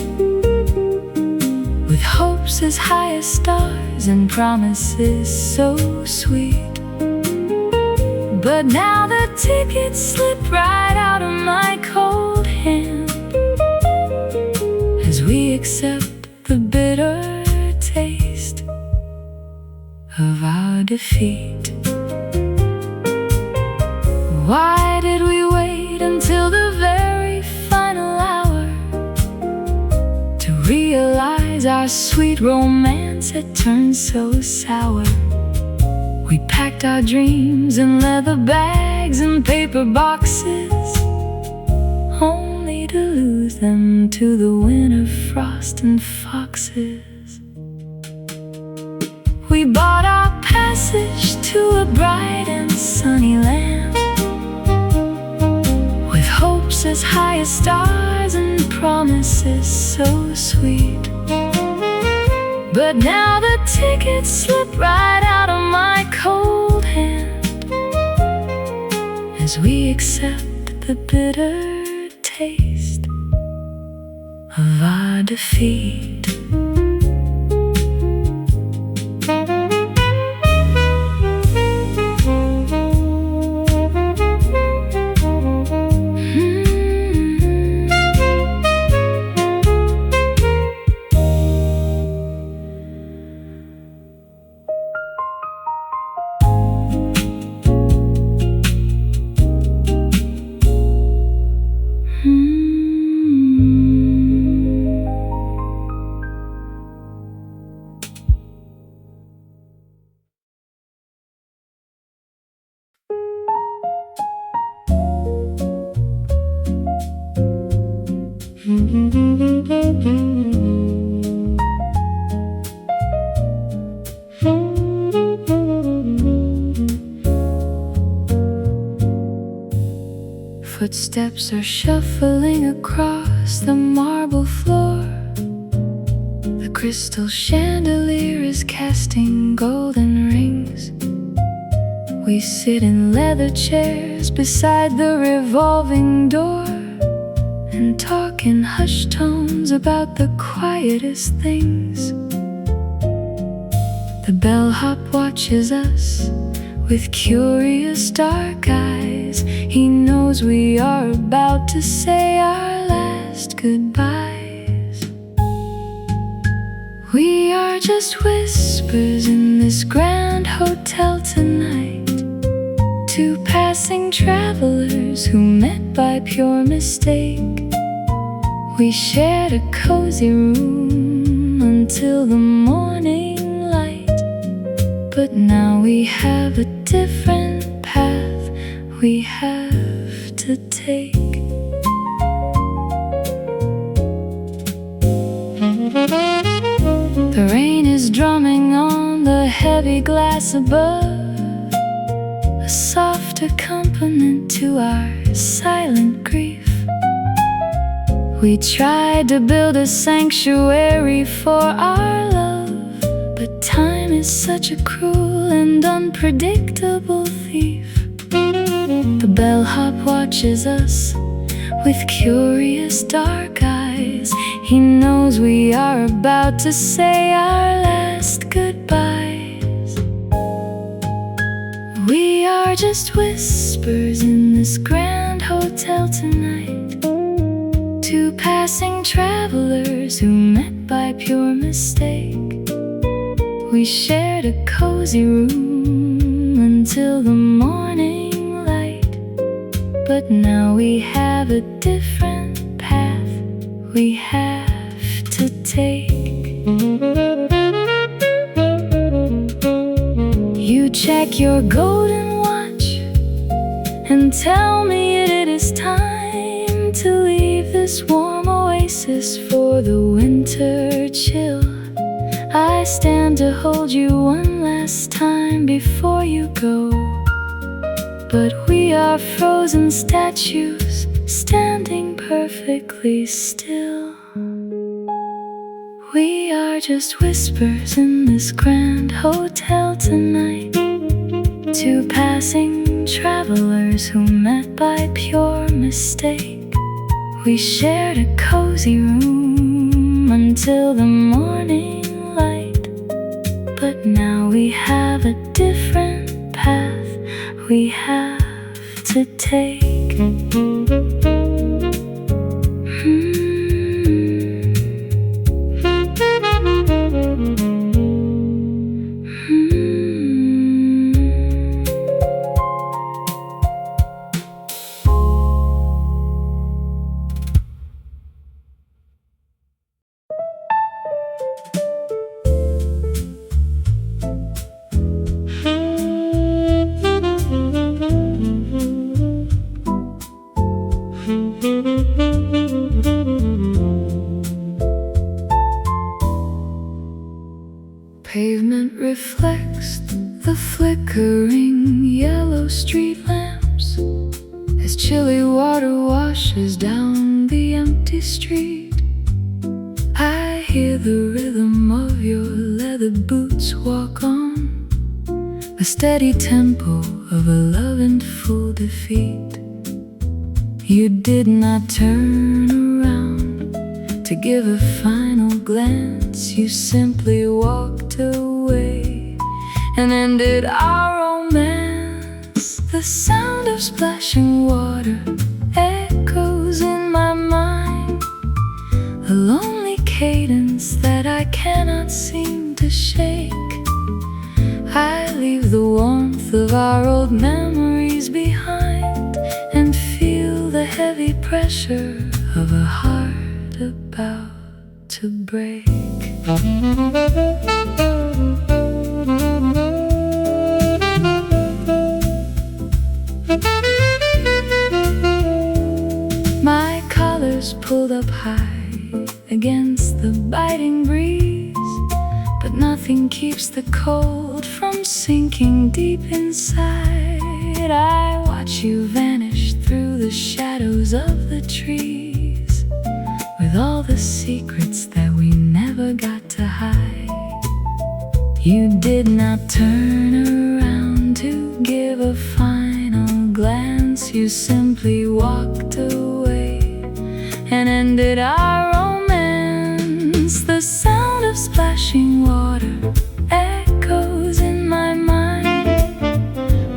with hopes as high as stars and promises so sweet. But now the tickets slip right out of my cold hand as we accept the bitter taste of our defeat. Why did we wait until the very final hour to realize our sweet romance had turned so sour? We packed our dreams in leather bags and paper boxes, only to lose them to the winter frost and foxes. We bought our passage to a bright and sunny land, with hopes as high as stars and promises so sweet. But now the tickets slip right out of my cold hand as we accept the bitter taste of our defeat. Footsteps are shuffling across the marble floor. The crystal chandelier is casting golden rings. We sit in leather chairs beside the revolving door and talk in hushed tones about the quietest things. The bellhop watches us with curious dark eyes. He knows we are about to say our last goodbyes. We are just whispers in this grand hotel tonight, two passing travelers who met by pure mistake. We shared a cozy room until the morning light, but now we have a different path we have to take. The rain is drumming on the heavy glass above, a soft accompaniment to our silent grief. We tried to build a sanctuary for our love, but time is such a cruel and unpredictable thief. The bellhop watches us with curious dark eyes. He knows we are about to say our last goodbyes. We are just whispers in this grand hotel tonight, two passing travelers who met by pure mistake. We shared a cozy room until the morning light, but now we have a different path we have to take. You check your golden watch, and tell me it is time to leave this warm oasis for the winter chill. I stand to hold you one last time before you go, but we are frozen statues standing perfectly still. We are just whispers in this grand hotel tonight, two passing travelers who met by pure mistake. We shared a cozy room until the morning light, but now we have a different path we have to take. Pavement reflects the flickering yellow street lamps as chilly water washes down the empty street. I hear the rhythm of your leather boots walk on, a steady tempo of a love in full defeat. You did not turn around to give a final glance, you simply walked away and ended our romance. The sound of splashing water echoes in my mind, a lonely cadence that I cannot seem to shake. I leave the warmth of our old memories behind and feel the heavy pressure of a heart about to break. My collar's pulled up high against the biting breeze, but nothing keeps the cold from sinking deep inside. I watch you vanish through the shadows of the trees, with all the secrets that we never got to hide. You did not turn around to give a final glance, you simply walked away and ended our romance. The sound of splashing water echoes in my mind,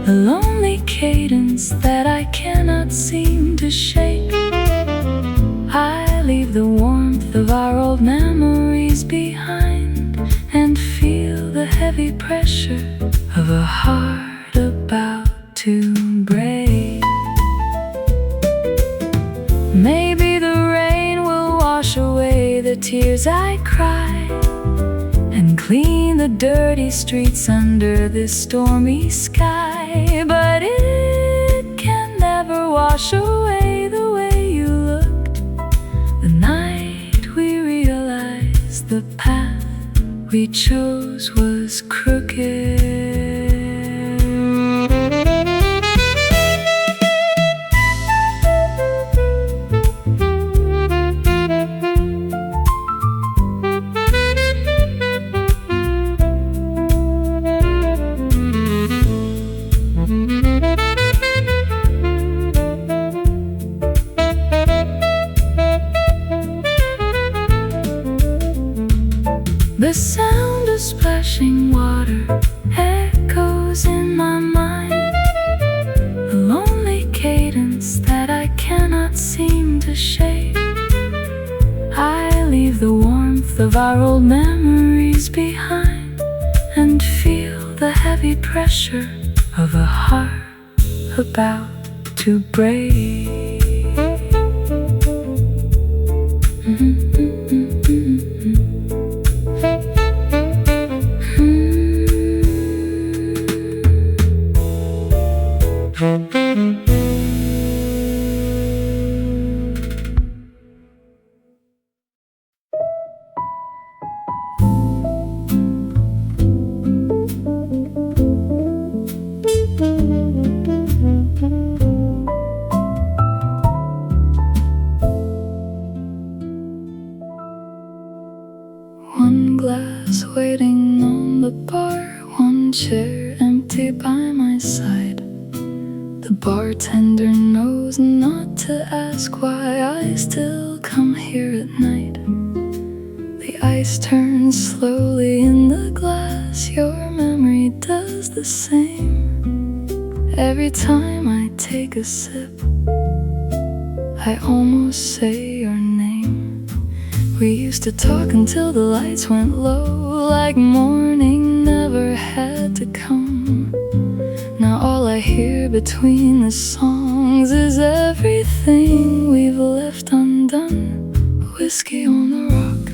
a lonely cadence that I cannot seem to shake. I leave the warmth of our old memories behind and feel the heavy pressure of a heart about to break. Maybe the rain will wash away the tears I cry and clean the dirty streets under this stormy sky, but it can never wash away the way you looked the night we realized the path we chose was crooked. The sound of splashing water echoes in my mind, a lonely cadence that I cannot seem to shake. I leave the warmth of our old memories behind and feel the heavy pressure of a heart about to break. waiting on the bar, one chair empty by my side. The bartender knows not to ask why I still come here at night. The ice turns slowly in the glass, your memory does the same. Every time I take a sip, I almost say your name. We used to talk until the lights went low, like morning never had to come. Now all I hear between the songs is everything we've left undone. Whiskey on the rock,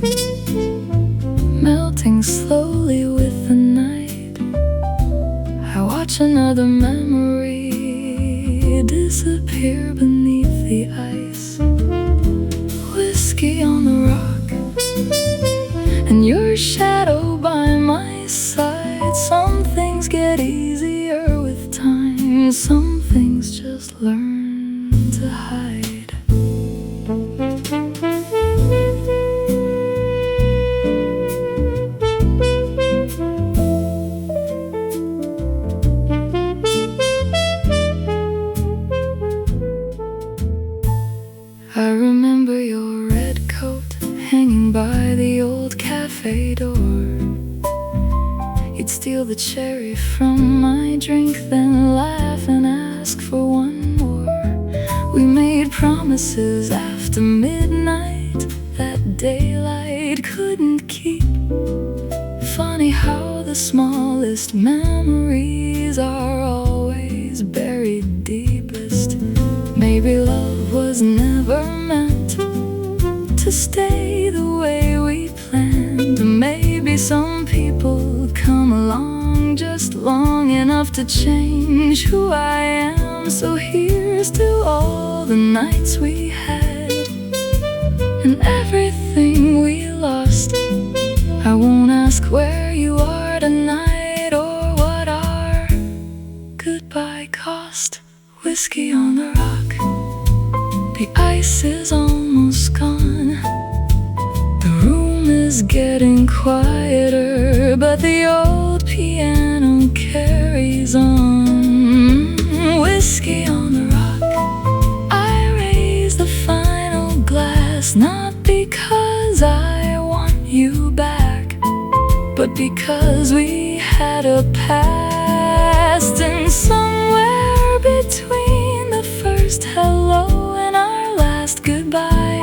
melting slowly with the night. I watch another memory disappear beneath the ice. Whiskey on the rock, and your shadow by my side. Some things get easier with time, some things just learn to hide. I remember your red coat hanging by the old cafe door. You'd steal the cherry from my drink, then laugh and ask for one more. We made promises after midnight that daylight couldn't keep. Funny how the smallest memories are always buried deepest. Maybe love was never meant to stay the way we planned. Maybe some people come along just long enough to change who I am. So here's to all the nights we had and everything we lost. I won't ask where you are tonight or what our goodbye cost. Whiskey on the rock, the ice is almost gone. The room is getting quieter, but the old piano carries on. Whiskey on the rock, I raise the final glass, not because I want you back, but because we had a past. And somewhere between the first hello and our last goodbye,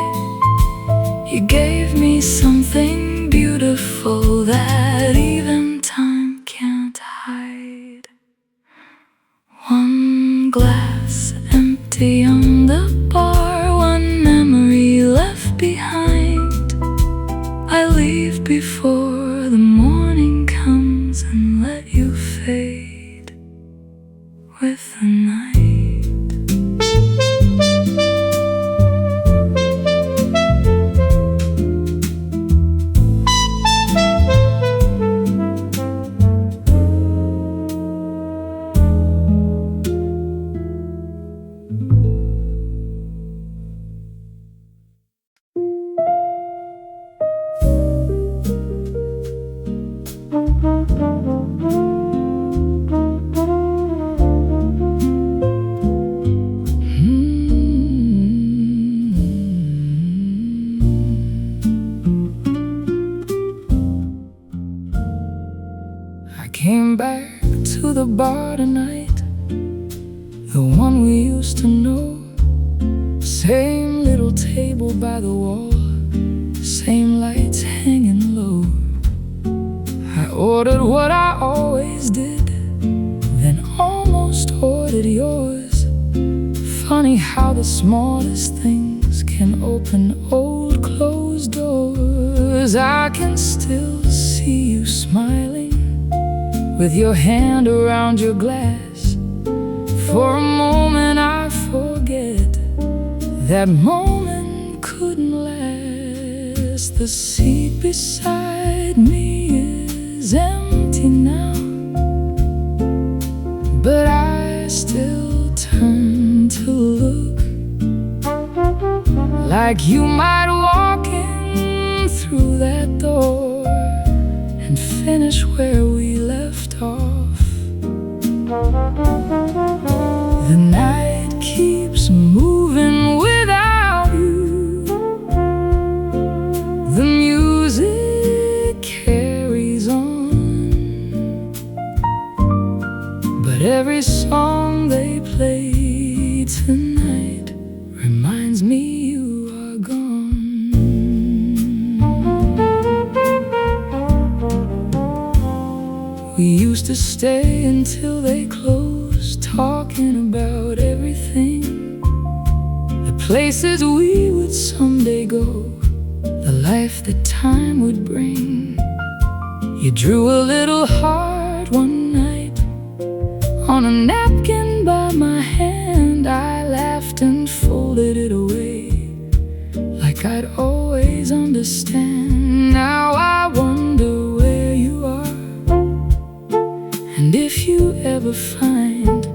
you gave me something beautiful that even time can't hide. One glass empty on the bar, one memory left behind. I leave before the morning comes and let you fade with the night. Came back to the bar tonight, the one we used to know. Same little table by the wall, same lights hanging low. I ordered what I always did, then almost ordered yours. Funny how the smallest things can open old closed doors. I can still see you smiling with your hand around your glass. For a moment I forget that moment couldn't last. The seat beside me is empty now, but I still turn to look, like you might walk in through that door. And and finish where we left off. The night keeps moving without you. The music carries on, but every song they play tonight reminds me you are gone. We used to stay until they closed, talking about everything, the places we would someday go, the life that time would bring. You drew a little heart one night on a napkin by my hand. I laughed and folded it away, like I'd always understand. Now I wonder where you are, and if you ever find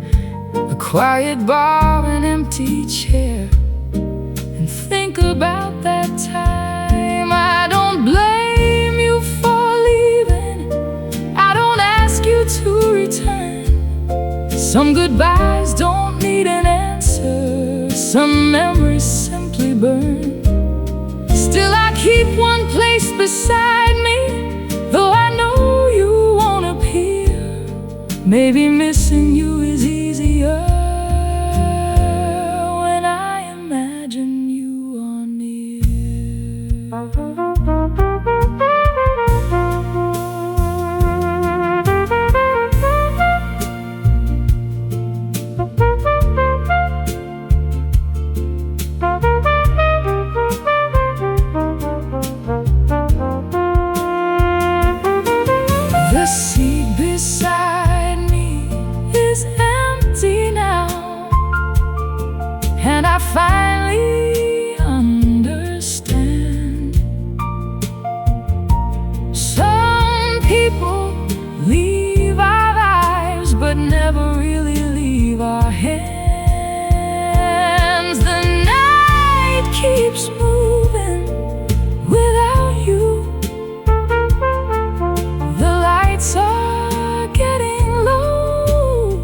a quiet bar, an empty chair, and think about that time. I don't blame you for leaving, I don't ask you to return. Some goodbyes don't need an answer, some memories simply burn. Still I keep one place beside me, though I know you won't appear. Maybe missing you is easier when I imagine you are near. The seat beside me is empty now, and I finally understand. Some people leave our lives, but never really leave our hands. The night keeps moving without you. The lights are getting low.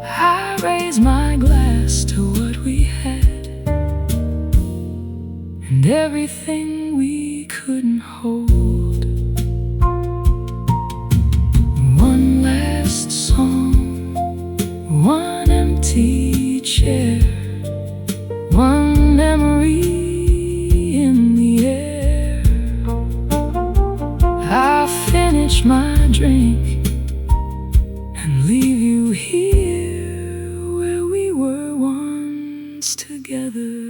I raise my glass to what we had and everything we couldn't hold. One last song, one empty chair, one memory in the air. I finish my drink and leave you here where we were once together.